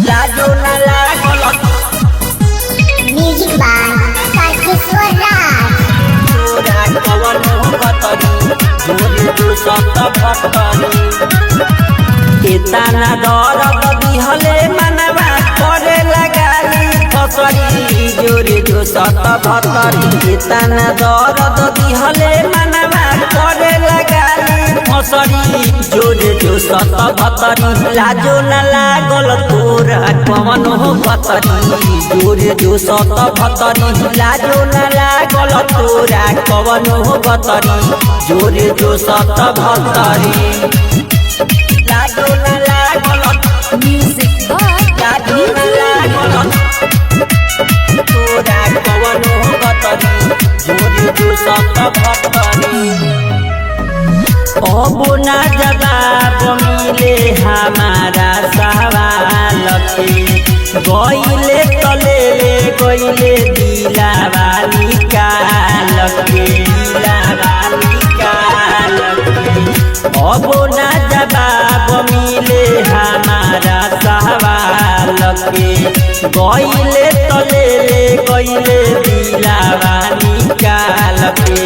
लाजो न लागल music by Tarkeshwar राज तोरा कवन भतरी जोरे जो सत भतरी केतना दरद दिहले मनवा करे लगाली फसरी जोरे जो सत भतरी केतना दरद दिहले मनवा करे लगाली फसरी जोरे जो सत भतरी लाजो न लागल तोरा कवन भतरी जोरे जो सत भतरी लाजो न लागल तोरा कवन भतरी जोरे जो सत भतरी लाजो न लागल म्यूजिक बाय लाजो न लागल तोरा कवन भतरी जोरे जो सत भतरी अब ना जवाब मिले हमारा सवाल के गईले तले गईले दिलावाली काल के दिलावाली काल के अब ना जवाब मिले हमारा सवाल के गईले तले गईले दिलावाली काल के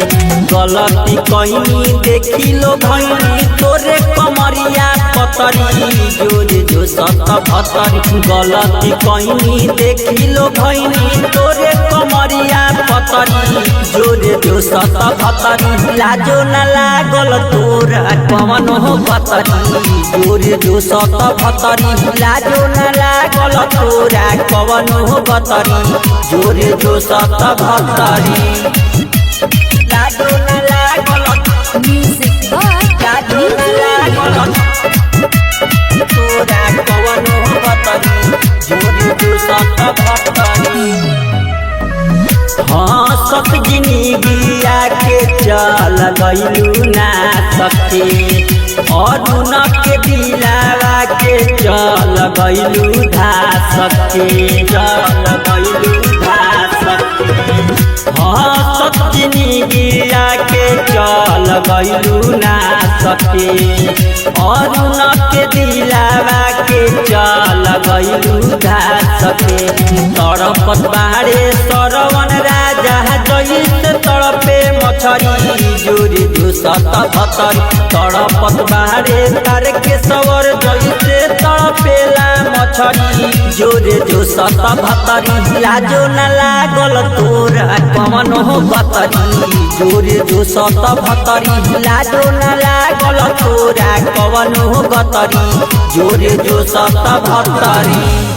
गलती कहीं देखी लो भैनी तोरे कमरिया पतरी जोरे जो सत भतरी गलती कहीं देखी लो भैनी तोरे कमरिया पतरी जोरे जो सत भतरी लाजो न लागल तोरा कवन भतरी जोरे जो सत भतरी लाजो न लागल तोरा कवन भतरी जोरे जो सत भतरी लाजो न लागल म्यूजिक बाय लाजो न लागल तोरा कवन भतरी जोरे जो सत भतरी हंसत जिंदगिया के चल गइलू ना सके अरुण के दिलावा के चल गइलू धा सके चल गइलू धा सके हंसत जिंदगिया के चल गइलू ना सके अरुण के दिलावा के चल गइलू धा सके तड़पत बाड़े सरवन राजा जइसे तड़पे मछरी जोरे जो सत भतरी तड़पत बाड़े तारकेश्वर जइसे तड़पेला मछरी जोरे जो सत भतरी लाजो न लागल तोरा कवन भतरी जोरे जो सत भतरी लाजो न लागल तोरा कवन भतरी जोरे जो सत भतरी।